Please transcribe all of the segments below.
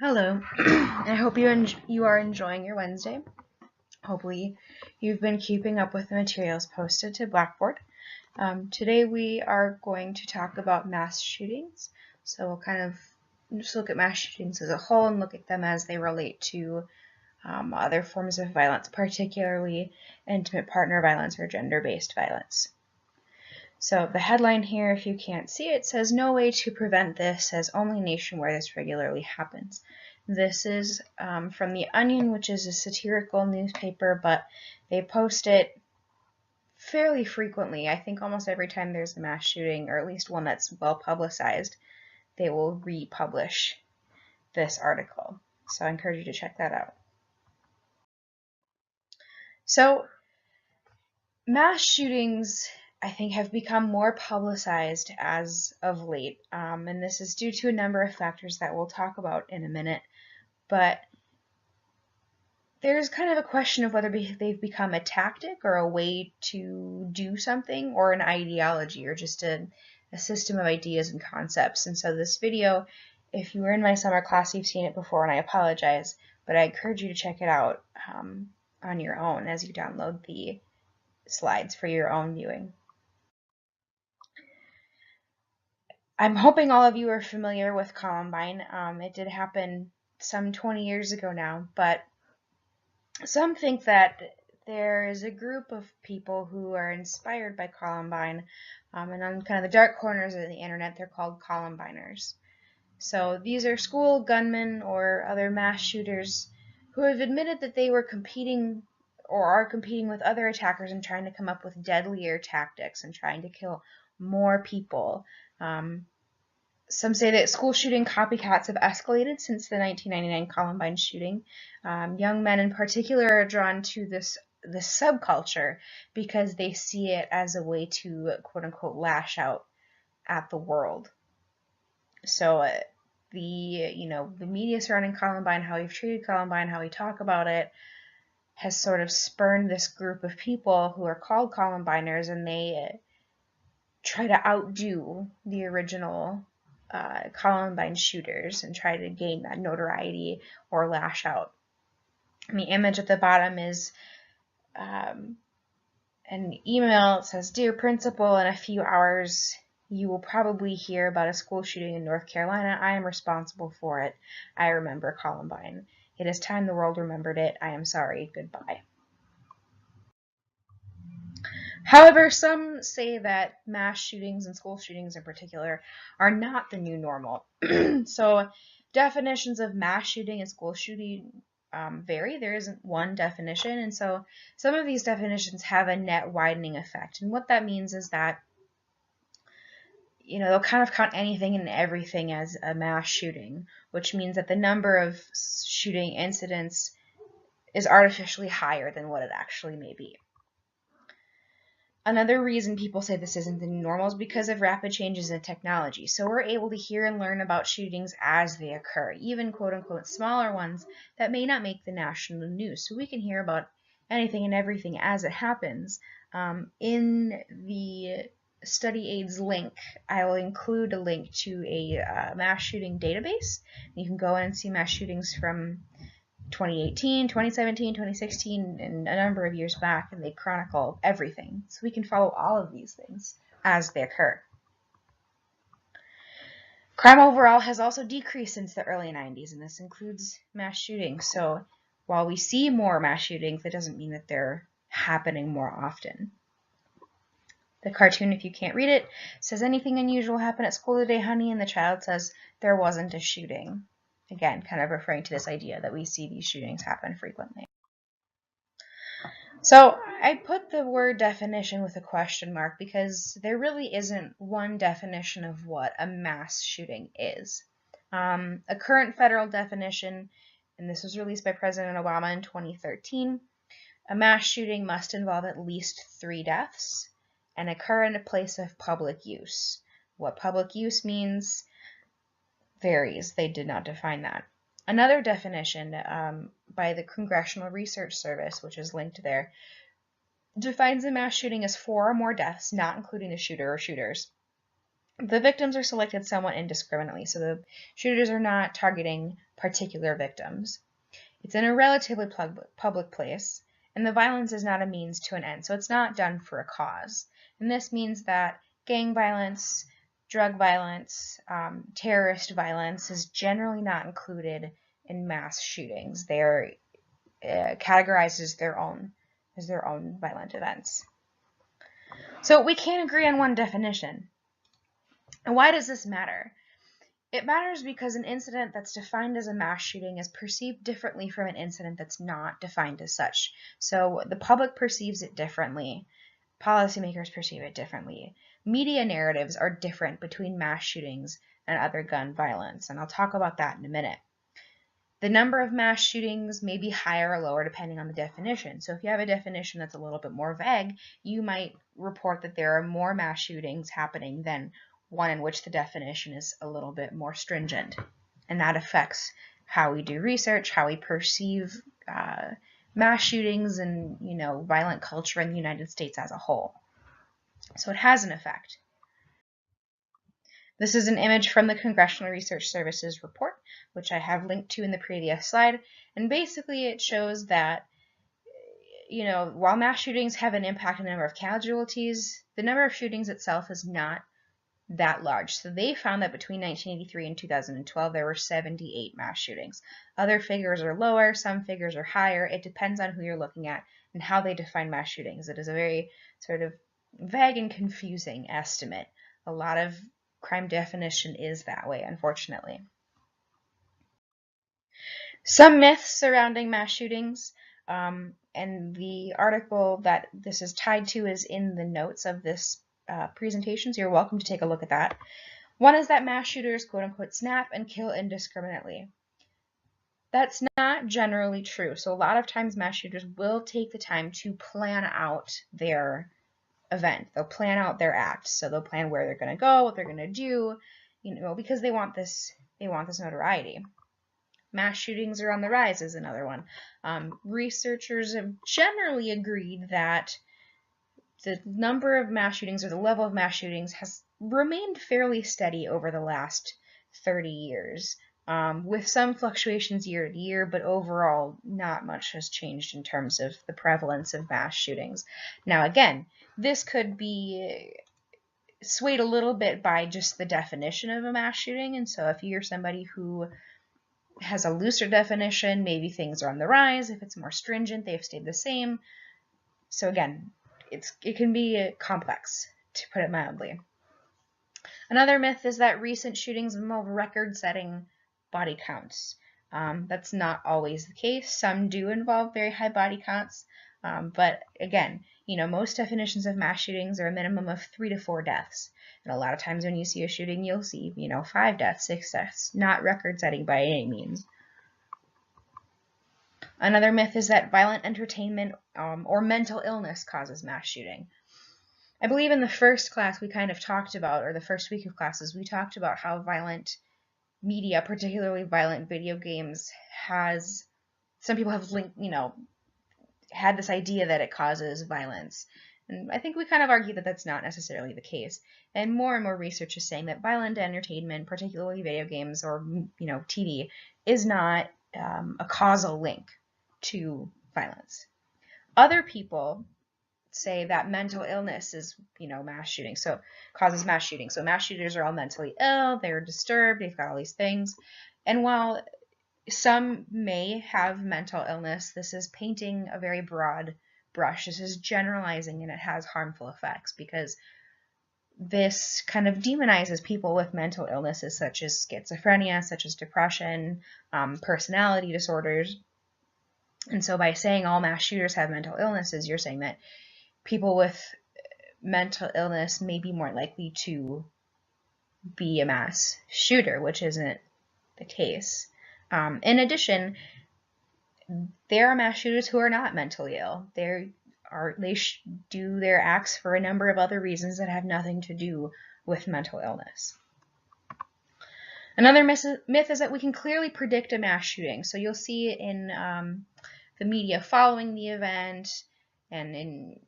Hello. I hope you are enjoying your Wednesday. Hopefully, you've been keeping up with the materials posted to Blackboard. Today we are going to talk about mass shootings. So we'll kind of just look at mass shootings as a whole and look at them as they relate to other forms of violence, particularly intimate partner violence or gender-based violence. So the headline here, if you can't see it, says no way to prevent this, says only nation where this regularly happens. This is from The Onion, which is a satirical newspaper, but they post it fairly frequently. I think almost every time there's a mass shooting, or at least one that's well publicized, they will republish this article. So I encourage you to check that out. So mass shootings, I think, have become more publicized as of late, and this is due to a number of factors that we'll talk about in a minute. But there's kind of a question of whether they've become a tactic or a way to do something, or an ideology, or just a system of ideas and concepts. And so this video, if you were in my summer class, you've seen it before, and I apologize, but I encourage you to check it out on your own as you download the slides for your own viewing. I'm hoping all of you are familiar with Columbine. It did happen some 20 years ago now, but some think that there is a group of people who are inspired by Columbine, and on kind of the dark corners of the internet, they're called Columbiners. So these are school gunmen or other mass shooters who have admitted that they were competing or are competing with other attackers and trying to come up with deadlier tactics and trying to kill more people. Some say that school shooting copycats have escalated since the 1999 Columbine shooting. Young men in particular are drawn to this subculture because they see it as a way to, quote unquote, lash out at the world. So the media surrounding Columbine, how we've treated Columbine, how we talk about it, has sort of spurned this group of people who are called Columbiners, and they try to outdo the original Columbine shooters and try to gain that notoriety or lash out. And the image at the bottom is an email. It says, "Dear Principal, in a few hours you will probably hear about a school shooting in North Carolina. I am responsible for it. I remember Columbine. It is time the world remembered it. I am sorry. Goodbye." However, some say that mass shootings and school shootings in particular are not the new normal. So definitions of mass shooting and school shooting vary. There isn't one definition, and so some of these definitions have a net widening effect. And what that means is that they'll kind of count anything and everything as a mass shooting, which means that the number of shooting incidents is artificially higher than what it actually may be. Another reason people say this isn't the new normal is because of rapid changes in technology. So we're able to hear and learn about shootings as they occur, even quote-unquote smaller ones that may not make the national news. So we can hear about anything and everything as it happens. In the study aids link, I will include a link to a mass shooting database. You can go in and see mass shootings from 2018, 2017, 2016, and a number of years back, and they chronicle everything. So we can follow all of these things as they occur. Crime overall has also decreased since the early 90s, and this includes mass shootings. So while we see more mass shootings, that doesn't mean that they're happening more often. The cartoon, if you can't read it, says, "Anything unusual happened at school today, honey?" And the child says, "There wasn't a shooting." Again, kind of referring to this idea that we see these shootings happen frequently. So I put the word definition with a question mark because there really isn't one definition of what a mass shooting is. A current federal definition, and this was released by President Obama in 2013, a mass shooting must involve at least 3 deaths and occur in a place of public use. What public use means varies. They did not define that. Another definition by the Congressional Research Service, which is linked there, defines a mass shooting as 4 or more deaths, not including the shooter or shooters. The victims are selected somewhat indiscriminately, so the shooters are not targeting particular victims. It's in a relatively public place, and the violence is not a means to an end, so it's not done for a cause. And this means that gang violence, drug violence, terrorist violence is generally not included in mass shootings. They are categorized as their own violent events. So we can't agree on one definition. And why does this matter? It matters because an incident that's defined as a mass shooting is perceived differently from an incident that's not defined as such. So the public perceives it differently. Policymakers perceive it differently. Media narratives are different between mass shootings and other gun violence, and I'll talk about that in a minute. The number of mass shootings may be higher or lower depending on the definition. So if you have a definition that's a little bit more vague, you might report that there are more mass shootings happening than one in which the definition is a little bit more stringent. And that affects how we do research, how we perceive mass shootings and, violent culture in the United States as a whole. So it has an effect. This is an image from the Congressional Research Service's report, which I have linked to in the previous slide. And basically it shows that, while mass shootings have an impact on the number of casualties, the number of shootings itself is not that large. So they found that between 1983 and 2012, there were 78 mass shootings. Other figures are lower, some figures are higher. It depends on who you're looking at and how they define mass shootings. It is a very sort of vague and confusing estimate. A lot of crime definition is that way, unfortunately. Some myths surrounding mass shootings, and the article that this is tied to is in the notes of this presentation, so you're welcome to take a look at that. One is that mass shooters, quote unquote, snap and kill indiscriminately. That's not generally true. So a lot of times mass shooters will take the time to plan out their event. They'll plan out their act. So they'll plan where they're going to go, what they're going to do, because they want this notoriety. Mass shootings are on the rise is another one. Researchers have generally agreed that the number of mass shootings or the level of mass shootings has remained fairly steady over the last 30 years, with some fluctuations year to year, but overall not much has changed in terms of the prevalence of mass shootings. Now again, this could be swayed a little bit by just the definition of a mass shooting, and so if you're somebody who has a looser definition, maybe things are on the rise. If it's more stringent, they've stayed the same. So again, it can be complex, to put it mildly. Another myth is that recent shootings involve record-setting body counts. That's not always the case. Some do involve very high body counts, but again, most definitions of mass shootings are a minimum of 3 to 4 deaths. And a lot of times when you see a shooting, you'll see, 5 deaths, 6 deaths, not record-setting by any means. Another myth is that violent entertainment or mental illness causes mass shooting. I believe in the first class we kind of talked about, or the first week of classes, we talked about how violent media, particularly violent video games, some people have linked, had this idea that it causes violence. And I think we kind of argue that that's not necessarily the case. And more research is saying that violent entertainment, particularly video games or, TV, is not a causal link to violence. Other people say that mental illness is, mass shooting, so causes mass shooting. So mass shooters are all mentally ill, they're disturbed, they've got all these things. And while some may have mental illness, this is painting a very broad brush. This is generalizing, and it has harmful effects because this kind of demonizes people with mental illnesses such as schizophrenia, such as depression, personality disorders. And so by saying all mass shooters have mental illnesses, you're saying that people with mental illness may be more likely to be a mass shooter, which isn't the case. In addition, there are mass shooters who are not mentally ill. They do their acts for a number of other reasons that have nothing to do with mental illness. Another myth is that we can clearly predict a mass shooting. So you'll see in the media following the event and in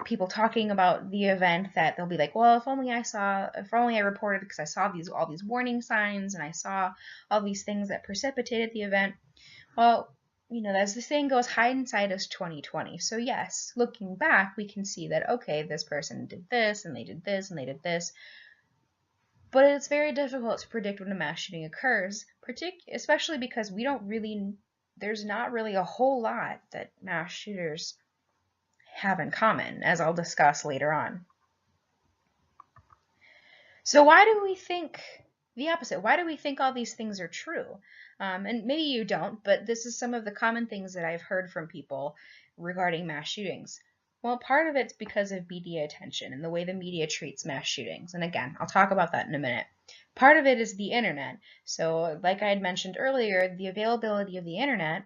people talking about the event, that they'll be like, well, if only I reported, because I saw all these warning signs and I saw all these things that precipitated the event. Well, as the saying goes, hindsight is 20/20. So yes, looking back, we can see that, okay, this person did this and they did this and they did this. But it's very difficult to predict when a mass shooting occurs, especially because there's not really a whole lot that mass shooters have in common, as I'll discuss later on. So why do we think the opposite? Why do we think all these things are true? And maybe you don't, but this is some of the common things that I've heard from people regarding mass shootings. Well, part of it's because of media attention and the way the media treats mass shootings. And again, I'll talk about that in a minute. Part of it is the internet. So like I had mentioned earlier, the availability of the internet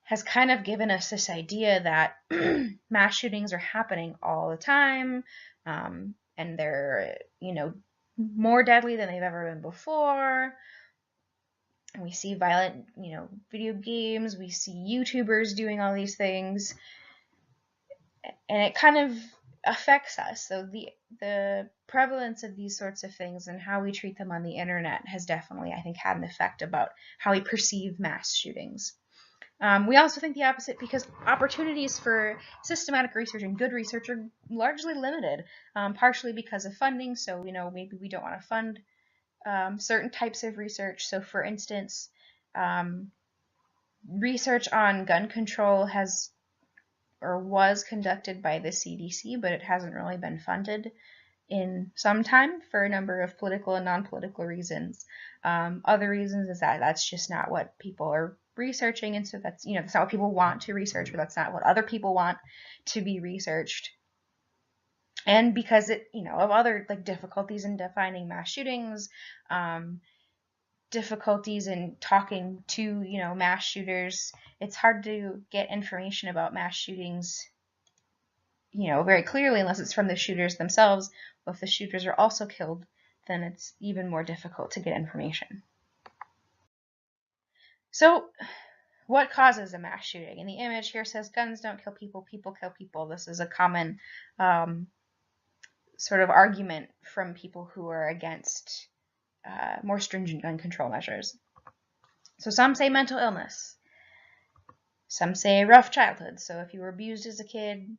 has kind of given us this idea that mass shootings are happening all the time, and they're, more deadly than they've ever been before. And we see violent, video games, we see YouTubers doing all these things, and it kind of affects us. So the prevalence of these sorts of things and how we treat them on the internet has definitely, I think, had an effect about how we perceive mass shootings. We also think the opposite because opportunities for systematic research and good research are largely limited, partially because of funding. So, maybe we don't want to fund certain types of research. So, for instance, research on gun control was conducted by the CDC, but it hasn't really been funded in some time for a number of political and non-political reasons. Other reasons is that that's just not what people are researching, and so that's not what people want to research, or that's not what other people want to be researched. And because of other difficulties in defining mass shootings, difficulties in talking to mass shooters, it's hard to get information about mass shootings very clearly unless it's from the shooters themselves. But if the shooters are also killed, then it's even more difficult to get information. So what causes a mass shooting? And the image here says guns don't kill people, people kill people. This is a common sort of argument from people who are against more stringent gun control measures. So some say mental illness. Some say rough childhood. So if you were abused as a kid,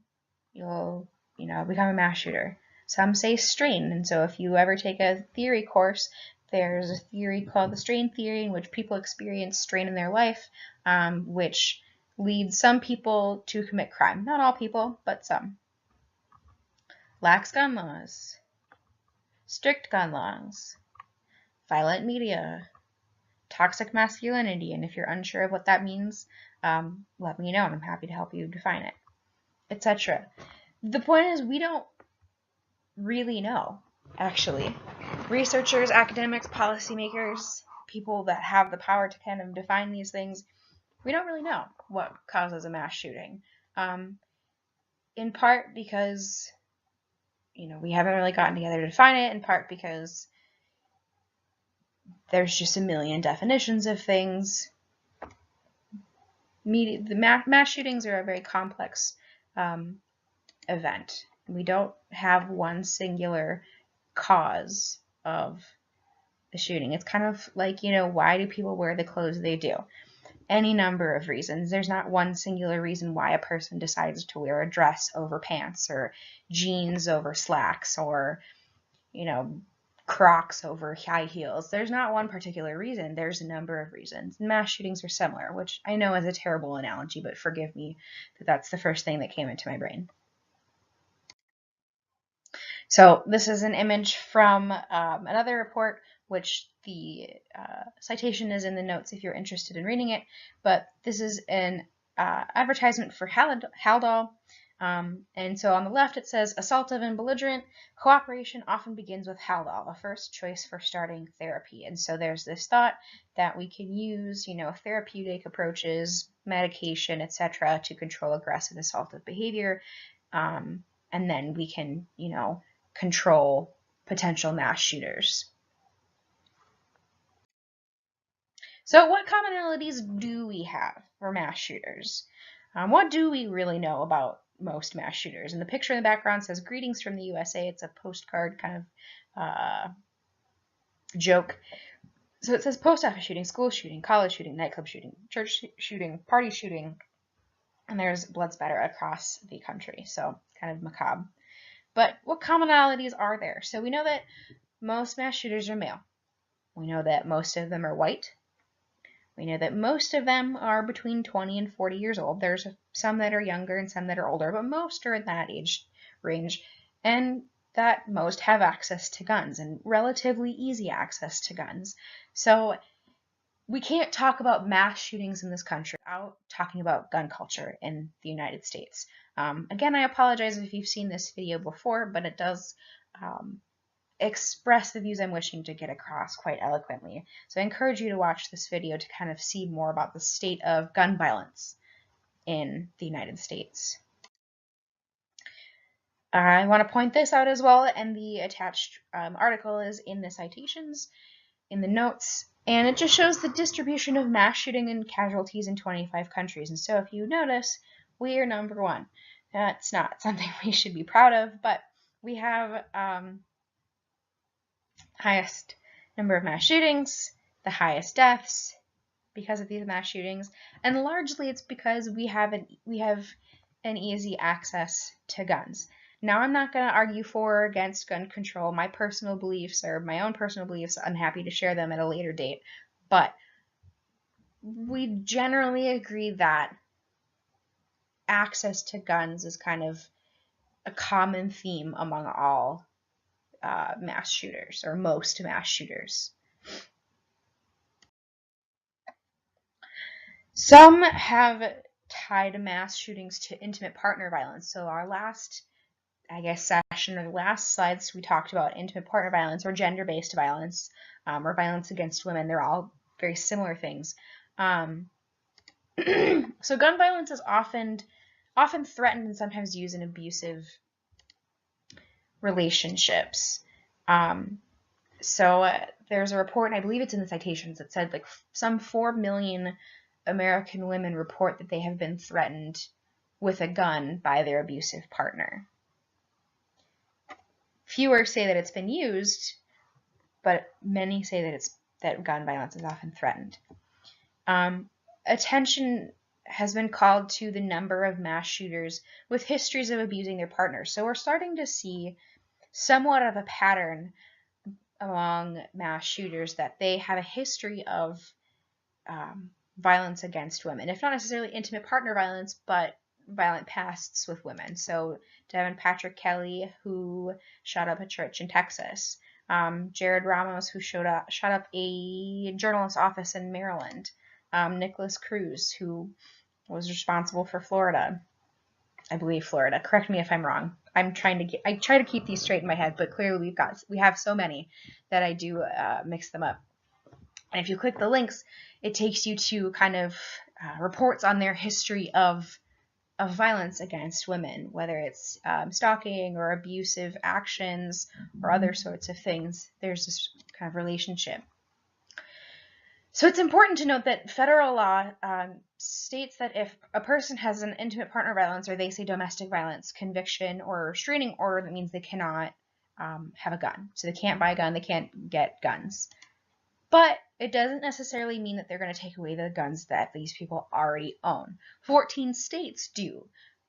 you'll become a mass shooter. Some say strain, and so if you ever take a theory course, there's a theory called the strain theory in which people experience strain in their life, which leads some people to commit crime. Not all people, but some. Lax gun laws, strict gun laws, violent media, toxic masculinity, and if you're unsure of what that means, let me know and I'm happy to help you define it, etc. The point is, we don't really know, actually. Researchers, academics, policymakers, people that have the power to kind of define these things, we don't really know what causes a mass shooting. In part because, we haven't really gotten together to define it, in part because there's just a million definitions of things. The mass shootings are a very complex event. We don't have one singular cause of the shooting. It's kind of like, why do people wear the clothes they do? Any number of reasons. There's not one singular reason why a person decides to wear a dress over pants, or jeans over slacks, or, Crocs over high heels. There's not one particular reason. There's a number of reasons. Mass shootings are similar, which I know is a terrible analogy, but forgive me that that's the first thing that came into my brain. So this is an image from another report, which the citation is in the notes if you're interested in reading it. But this is an advertisement for Haldol. And so on the left it says, assaultive and belligerent, cooperation often begins with Haldol, a first choice for starting therapy. And so there's this thought that we can use, therapeutic approaches, medication, etc., to control aggressive assaultive behavior. And then we can, control potential mass shooters. So what commonalities do we have for mass shooters? What do we really know about most mass shooters. And the picture in the background says "Greetings from the USA." It's a postcard kind of joke. So it says post office shooting, school shooting, college shooting, nightclub shooting, church shooting, party shooting, and there's blood spatter across the country. So kind of macabre. But what commonalities are there? So we know that most mass shooters are male. We know that most of them are white. We know that most of them are between 20 and 40 years old. There's some that are younger and some that are older, but most are in that age range. And that most have access to guns and relatively easy access to guns. So we can't talk about mass shootings in this country without talking about gun culture in the United States. Again, I apologize if you've seen this video before, but it does express the views I'm wishing to get across quite eloquently. So I encourage you to watch this video to kind of see more about the state of gun violence in the United States. I want to point this out as well, and the attached article is in the citations, in the notes, and it just shows the distribution of mass shooting and casualties in 25 countries. And so if you notice, we are number one. That's not something we should be proud of, but we have highest number of mass shootings, the highest deaths because of these mass shootings, and largely it's because we have an easy access to guns. Now, I'm not going to argue for or against gun control. My personal beliefs are my own personal beliefs. I'm happy to share them at a later date, but we generally agree that access to guns is kind of a common theme among all mass shooters, or most mass shooters. Some have tied mass shootings to intimate partner violence. So our last, session, or the last slides, we talked about intimate partner violence or gender-based violence, or violence against women. They're all very similar things. So gun violence is often threatened and sometimes used in abusive relationships. So there's a report, and I believe it's in the citations, that said like some 4 million American women report that they have been threatened with a gun by their abusive partner. Fewer say that it's been used, but many say that gun violence is often threatened. Attention has been called to the number of mass shooters with histories of abusing their partners. So we're starting to see somewhat of a pattern among mass shooters that they have a history of violence against women, if not necessarily intimate partner violence, but violent pasts with women. So Devin Patrick Kelly, who shot up a church in Texas. Jared Ramos, who shot up a journalist's office in Maryland. Nicholas Cruz, who was responsible for Florida. I believe Florida. Correct me if I'm wrong. I try to keep these straight in my head, but clearly we have so many that I do mix them up. And if you click the links, it takes you to kind of reports on their history of violence against women, whether it's stalking or abusive actions or other sorts of things. There's this kind of relationship. So it's important to note that federal law states that if a person has an intimate partner violence, or they say domestic violence conviction or restraining order, that means they cannot have a gun. So they can't buy a gun, they can't get guns. But it doesn't necessarily mean that they're going to take away the guns that these people already own. 14 states do,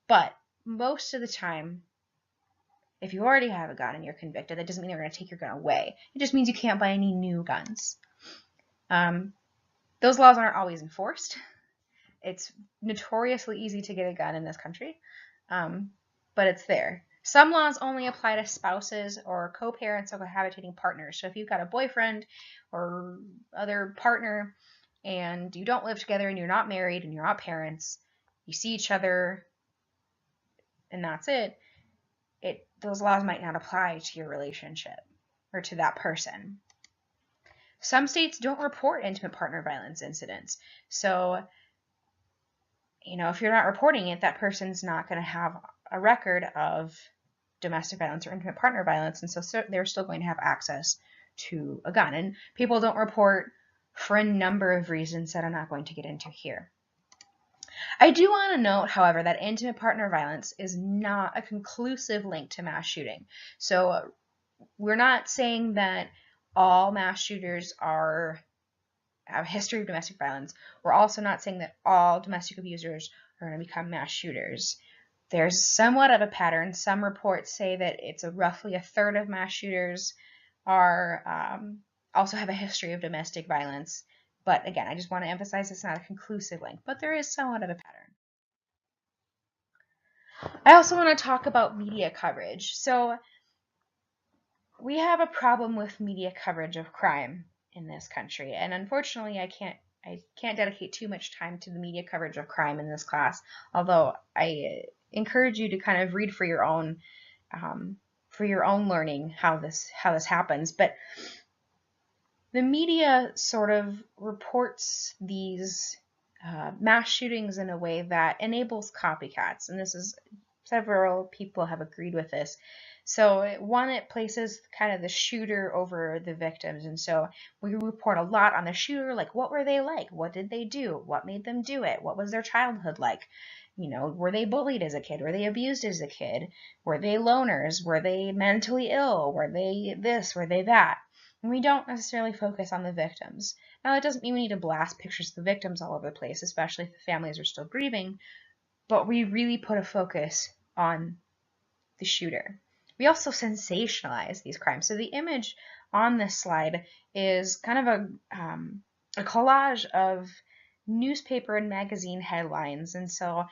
but most of the time, if you already have a gun and you're convicted, that doesn't mean they're going to take your gun away. It just means you can't buy any new guns. Those laws aren't always enforced. It's notoriously easy to get a gun in this country, but it's there. Some laws only apply to spouses or co-parents or cohabitating partners. So if you've got a boyfriend or other partner and you don't live together and you're not married and you're not parents, you see each other and that's it, those laws might not apply to your relationship or to that person. Some states don't report intimate partner violence incidents. So, if you're not reporting it, that person's not going to have a record of domestic violence or intimate partner violence, and so they're still going to have access to a gun. And people don't report for a number of reasons that I'm not going to get into here. I do want to note, however, that intimate partner violence is not a conclusive link to mass shooting. So we're not saying that all mass shooters have a history of domestic violence. We're also not saying that all domestic abusers are going to become mass shooters. There's somewhat of a pattern. Some reports say that it's roughly a third of mass shooters are also have a history of domestic violence. But again, I just want to emphasize it's not a conclusive link, but there is somewhat of a pattern. I also want to talk about media coverage. So we have a problem with media coverage of crime in this country, and unfortunately I can't dedicate too much time to the media coverage of crime in this class, although I encourage you to kind of read for your own learning how this happens. But the media sort of reports these mass shootings in a way that enables copycats, and several people have agreed with this. So one, it places kind of the shooter over the victims, and so we report a lot on the shooter, like what were they like, what did they do, what made them do it, what was their childhood like, were they bullied as a kid, were they abused as a kid, were they loners, were they mentally ill, were they this, were they that. And we don't necessarily focus on the victims. Now, that doesn't mean we need to blast pictures of the victims all over the place, especially if the families are still grieving, but we really put a focus on the shooter. We also sensationalize these crimes. So the image on this slide is kind of a collage of newspaper and magazine headlines. And so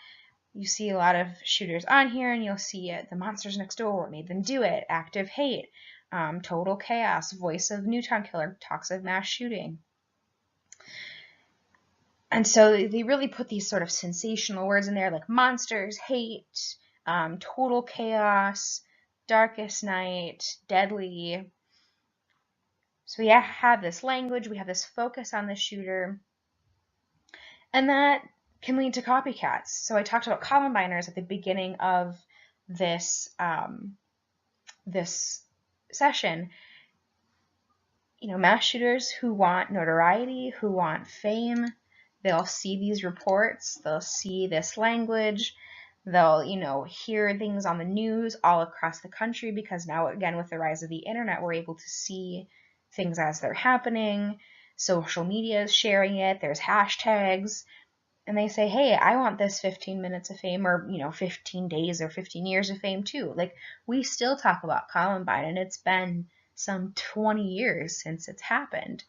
you see a lot of shooters on here, and you'll see the monsters next door, what made them do it, active hate, total chaos, voice of Newtown killer, talks of mass shooting. And so they really put these sort of sensational words in there, like monsters, hate, total chaos, darkest night, deadly. So we have this language, we have this focus on the shooter, and that can lead to copycats. So I talked about Columbiners at the beginning of this this session. Mass shooters who want notoriety, who want fame, they'll see these reports, they'll see this language, they'll, hear things on the news all across the country, because now, again, with the rise of the internet, we're able to see things as they're happening. Social media is sharing it, there's hashtags, and they say, hey, I want this 15 minutes of fame, or, 15 days or 15 years of fame too. Like, we still talk about Columbine, and it's been some 20 years since it's happened.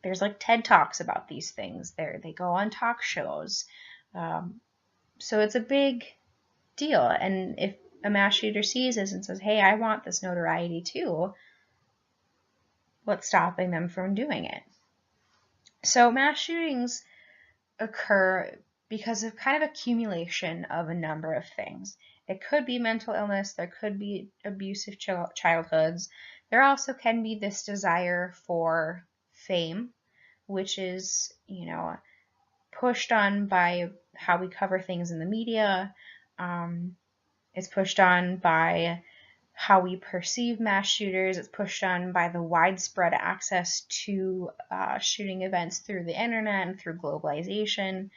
There's like TED Talks about these things. They go on talk shows. So it's a big deal. And if a mass shooter sees this and says, hey, I want this notoriety too, what's stopping them from doing it? So mass shootings occur because of kind of accumulation of a number of things. It could be mental illness, there could be abusive childhoods. There also can be this desire for fame, which is, pushed on by how we cover things in the media. It's pushed on by how we perceive mass shooters. It's pushed on by the widespread access to shooting events through the internet and through globalization.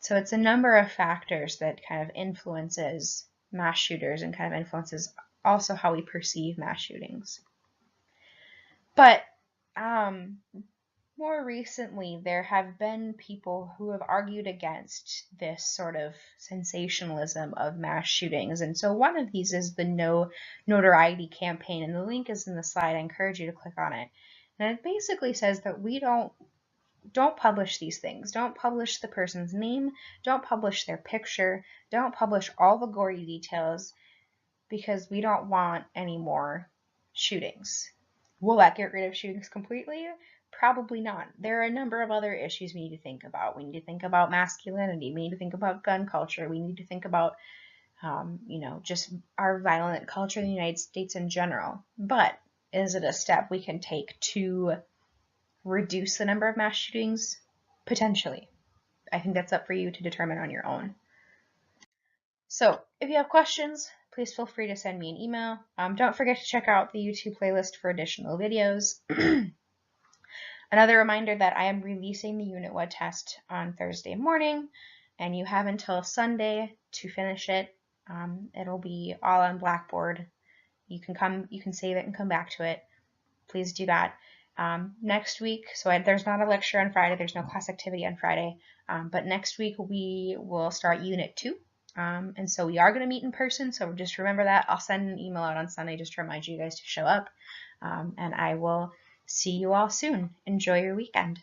So it's a number of factors that kind of influences mass shooters and kind of influences also how we perceive mass shootings. But more recently, there have been people who have argued against this sort of sensationalism of mass shootings. And so one of these is the No Notoriety campaign, and the link is in the slide. I encourage you to click on it. And it basically says that we don't publish these things. Don't publish the person's name. Don't publish their picture. Don't publish all the gory details, because we don't want any more shootings. Will that get rid of shootings completely? Probably not. There are a number of other issues we need to think about. We need to think about masculinity. We need to think about gun culture. We need to think about, just our violent culture in the United States in general. But is it a step we can take to reduce the number of mass shootings? Potentially. I think that's up for you to determine on your own. So if you have questions, please feel free to send me an email. Don't forget to check out the YouTube playlist for additional videos. Another reminder that I am releasing the Unit 1 test on Thursday morning, and you have until Sunday to finish it. It'll be all on Blackboard. You can save it and come back to it. Please do that. Next week, there's not a lecture on Friday, there's no class activity on Friday, but next week we will start Unit 2. And so we are going to meet in person, so just remember that. I'll send an email out on Sunday just to remind you guys to show up. And I will see you all soon. Enjoy your weekend.